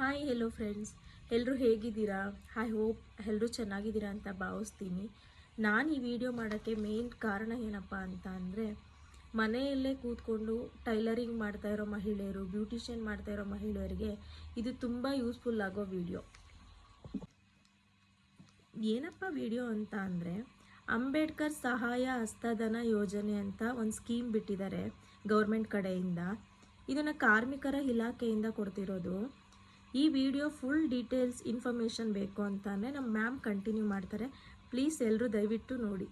Hi hello friends, ಎಲ್ಲರೂ ಹೇಗಿದ್ದೀರಾ? I hope ಎಲ್ಲರೂ ಚೆನ್ನಾಗಿದ್ದೀರಾ ಅಂತ ಭಾವಿಸ್ತೀನಿ. ನಾನು ಈ ವಿಡಿಯೋ ಮಾಡೋಕ್ಕೆ ಮೇನ್ ಕಾರಣ ಏನಪ್ಪ ಅಂತ ಅಂದರೆ, ಮನೆಯಲ್ಲೇ ಕೂತ್ಕೊಂಡು ಟೈಲರಿಂಗ್ ಮಾಡ್ತಾ ಇರೋ ಮಹಿಳೆಯರು, ಬ್ಯೂಟಿಷಿಯನ್ ಮಾಡ್ತಾ ಇರೋ ಮಹಿಳೆಯರಿಗೆ ಇದು ತುಂಬ ಯೂಸ್ಫುಲ್ ಆಗೋ ವಿಡಿಯೋ. ಏನಪ್ಪ ವಿಡಿಯೋ ಅಂತ ಅಂದರೆ, ಅಂಬೇಡ್ಕರ್ ಸಹಾಯ ಹಸ್ತಧನ ಯೋಜನೆ ಅಂತ ಒಂದು ಸ್ಕೀಮ್ ಬಿಟ್ಟಿದ್ದಾರೆ ಗೌರ್ಮೆಂಟ್ ಕಡೆಯಿಂದ. ಇದನ್ನು ಕಾರ್ಮಿಕರ ಇಲಾಖೆಯಿಂದ ಕೊಡ್ತಿರೋದು. ಈ ವಿಡಿಯೋ ಫುಲ್ ಡೀಟೇಲ್ಸ್ ಇನ್ಫಾರ್ಮೇಷನ್ ಬೇಕು ಅಂತಂದರೆ ನಮ್ಮ ಮ್ಯಾಮ್ ಕಂಟಿನ್ಯೂ ಮಾಡ್ತಾರೆ. ಪ್ಲೀಸ್ ಎಲ್ಲರೂ ದಯವಿಟ್ಟು ನೋಡಿ.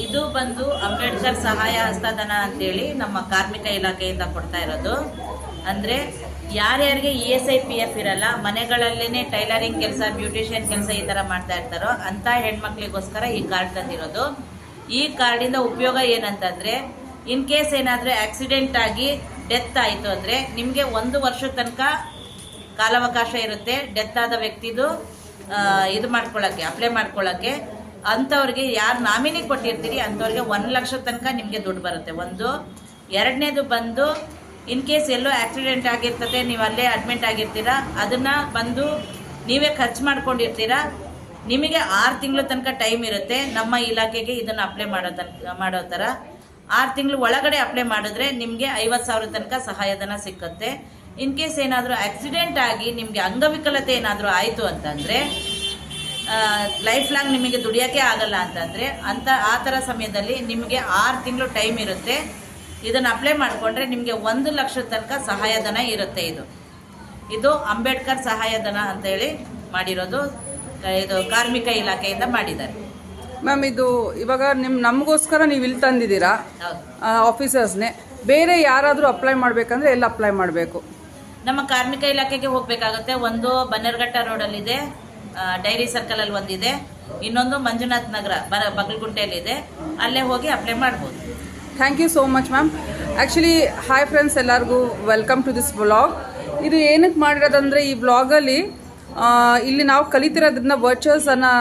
ಇದು ಬಂದು ಅಂಬೇಡ್ಕರ್ ಸಹಾಯ ಹಸ್ತಧನ ಅಂತೇಳಿ ನಮ್ಮ ಕಾರ್ಮಿಕ ಇಲಾಖೆಯಿಂದ ಕೊಡ್ತಾ ಇರೋದು. ಅಂದರೆ ಯಾರ್ಯಾರಿಗೆ ESI PF ಇರಲ್ಲ, ಮನೆಗಳಲ್ಲೇ ಟೈಲರಿಂಗ್ ಕೆಲಸ, ಬ್ಯೂಟಿಷಿಯನ್ ಕೆಲಸ ಈ ಥರ ಮಾಡ್ತಾ ಇರ್ತಾರೋ ಅಂಥ ಹೆಣ್ಮಕ್ಳಿಗೋಸ್ಕರ ಈ ಕಾರ್ಡ್ ತಂದಿರೋದು. ಈ ಕಾರ್ಡಿಂದ ಉಪಯೋಗ ಏನಂತಂದರೆ, ಇನ್ ಕೇಸ್ ಏನಾದರೂ ಆಕ್ಸಿಡೆಂಟ್ ಆಗಿ ಡೆತ್ ಆಯಿತು ಅಂದರೆ ನಿಮಗೆ 1 ವರ್ಷದ ತನಕ ಕಾಲಾವಕಾಶ ಇರುತ್ತೆ ಡೆತ್ ಆದ ವ್ಯಕ್ತಿದು ಇದು ಮಾಡ್ಕೊಳ್ಳೋಕ್ಕೆ, ಅಪ್ಲೈ ಮಾಡ್ಕೊಳ್ಳೋಕ್ಕೆ. ಅಂಥವ್ರಿಗೆ ಯಾರು ನಾಮಿನಿ ಕೊಟ್ಟಿರ್ತೀರಿ ಅಂಥವ್ರಿಗೆ 1 ಲಕ್ಷದ ತನಕ ನಿಮಗೆ ದುಡ್ಡು ಬರುತ್ತೆ. ಒಂದು. ಎರಡನೇದು ಬಂದು ಇನ್ ಕೇಸ್ ಎಲ್ಲೋ ಆಕ್ಸಿಡೆಂಟ್ ಆಗಿರ್ತದೆ, ನೀವು ಅಲ್ಲೇ ಅಡ್ಮಿಟ್ ಆಗಿರ್ತೀರಾ, ಅದನ್ನು ಬಂದು ನೀವೇ ಖರ್ಚು ಮಾಡ್ಕೊಂಡಿರ್ತೀರಾ, ನಿಮಗೆ 6 ತಿಂಗಳ ತನಕ ಟೈಮ್ ಇರುತ್ತೆ ನಮ್ಮ ಇಲಾಖೆಗೆ ಇದನ್ನು ಅಪ್ಲೈ ಮಾಡೋ ಥರ. 6 ತಿಂಗಳು ಒಳಗಡೆ ಅಪ್ಲೈ ಮಾಡಿದ್ರೆ ನಿಮಗೆ 50,000 ತನಕ ಸಹಾಯಧನ ಸಿಕ್ಕುತ್ತೆ. ಇನ್ ಕೇಸ್ ಏನಾದರೂ ಆಕ್ಸಿಡೆಂಟ್ ಆಗಿ ನಿಮಗೆ ಅಂಗವಿಕಲತೆ ಏನಾದರೂ ಆಯಿತು ಅಂತಂದರೆ, ಲೈಫ್ ಲಾಂಗ್ ನಿಮಗೆ ದುಡಿಯೋಕ್ಕೆ ಆಗಲ್ಲ ಅಂತಂದರೆ ಆ ಥರ ಸಮಯದಲ್ಲಿ ನಿಮಗೆ 6 ತಿಂಗಳು ಟೈಮ್ ಇರುತ್ತೆ. ಇದನ್ನು ಅಪ್ಲೈ ಮಾಡಿಕೊಂಡ್ರೆ ನಿಮಗೆ 1 ಲಕ್ಷದ ತನಕ ಸಹಾಯಧನ ಇರುತ್ತೆ. ಇದು ಅಂಬೇಡ್ಕರ್ ಸಹಾಯಧನ ಅಂತೇಳಿ ಮಾಡಿರೋದು. ಇದು ಕಾರ್ಮಿಕ ಇಲಾಖೆಯಿಂದ ಮಾಡಿದ್ದಾರೆ. ಮ್ಯಾಮ್, ಇದು ಇವಾಗ ನಮಗೋಸ್ಕರ ನೀವು ಇಲ್ಲಿ ತಂದಿದ್ದೀರಾ ಆಫೀಸರ್ಸ್ನೇ. ಬೇರೆ ಯಾರಾದರೂ ಅಪ್ಲೈ ಮಾಡಬೇಕಂದ್ರೆ ಎಲ್ಲಿ ಅಪ್ಲೈ ಮಾಡಬೇಕು? ನಮ್ಮ ಕಾರ್ಮಿಕ ಇಲಾಖೆಗೆ ಹೋಗಬೇಕಾಗುತ್ತೆ. ಒಂದು ಬನ್ನೇರ್ಘಟ್ಟ ರೋಡಲ್ಲಿದೆ, ಡೈರಿ ಸರ್ಕಲಲ್ಲಿ ಒಂದಿದೆ, ಇನ್ನೊಂದು ಮಂಜುನಾಥ್ ನಗರ ಬಗಲ್ಗುಂಟೆಯಲ್ಲಿದೆ. ಅಲ್ಲೇ ಹೋಗಿ ಅಪ್ಲೈ ಮಾಡ್ಬೋದು. Thank you so much ma'am. Actually hi friends, ಎಲ್ಲರಿಗೂ ವೆಲ್ಕಮ್ ಟು ದಿಸ್ ವ್ಲಾಗ್. ಇದು ಏನಕ್ಕೆ ಮಾಡಿರೋದಂದರೆ, ಈ ವ್ಲಾಗಲ್ಲಿ ಇಲ್ಲಿ ನಾವು ಕಲಿತಿರೋದ್ರಿಂದ ವರ್ಚುವಲ್ಸನ್ನು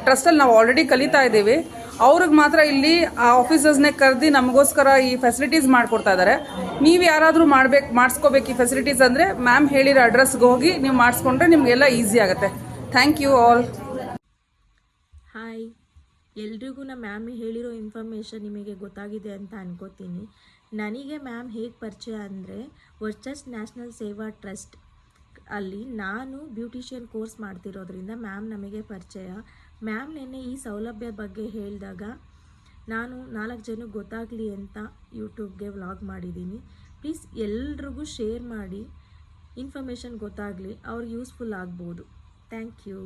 ಟ್ರಸ್ಟಲ್ಲಿ ನಾವು ಆಲ್ರೆಡಿ ಕಲಿತಾ ಇದ್ದೀವಿ. ಅವ್ರಿಗೆ ಮಾತ್ರ ಇಲ್ಲಿ ಆ ಆಫೀಸರ್ಸ್ನೇ ಕರೆದು ನಮಗೋಸ್ಕರ ಈ ಫೆಸಿಲಿಟೀಸ್ ಮಾಡಿಕೊಡ್ತಾ ಇದ್ದಾರೆ. ನೀವು ಯಾರಾದರೂ ಮಾಡಿಸ್ಕೋಬೇಕು ಈ ಫೆಸಿಲಿಟೀಸ್ ಅಂದರೆ ಮ್ಯಾಮ್ ಹೇಳಿರೋ ಅಡ್ರೆಸ್ಗೆ ಹೋಗಿ ನೀವು ಮಾಡಿಸ್ಕೊಂಡ್ರೆ ನಿಮಗೆಲ್ಲ ಈಸಿ ಆಗುತ್ತೆ. Thank you all. ಹಾಯ್, ಎಲ್ರಿಗೂ ನಮ್ಮ ಮ್ಯಾಮ್ ಹೇಳಿರೋ ಇನ್ಫಾರ್ಮೇಷನ್ ನಿಮಗೆ ಗೊತ್ತಾಗಿದೆ ಅಂತ ಅನ್ಕೋತೀನಿ. ನನಗೆ ಮ್ಯಾಮ್ ಹೇಗೆ ಪರಿಚಯ ಅಂದರೆ, ವರ್ಚಸ್ ನ್ಯಾಷನಲ್ ಸೇವಾ ಟ್ರಸ್ಟ್ ಅಲ್ಲಿ ನಾನು ಬ್ಯೂಟಿಷಿಯನ್ ಕೋರ್ಸ್ ಮಾಡ್ತಿರೋದ್ರಿಂದ ಮ್ಯಾಮ್ ನಮಗೆ ಪರಿಚಯ. ಮ್ಯಾಮ್ ನೆನ್ನೆ ಈ ಸೌಲಭ್ಯ ಬಗ್ಗೆ ಹೇಳಿದಾಗ ನಾನು 4 ಜನಕ್ಕೆ ಗೊತ್ತಾಗಲಿ ಅಂತ ಯೂಟ್ಯೂಬ್ಗೆ ವ್ಲಾಗ್ ಮಾಡಿದ್ದೀನಿ. ಪ್ಲೀಸ್ ಎಲ್ರಿಗೂ ಶೇರ್ ಮಾಡಿ, ಇನ್ಫಾರ್ಮೇಷನ್ ಗೊತ್ತಾಗಲಿ, ಅವ್ರಿಗೆ ಯೂಸ್ಫುಲ್ ಆಗ್ಬೋದು. Thank you.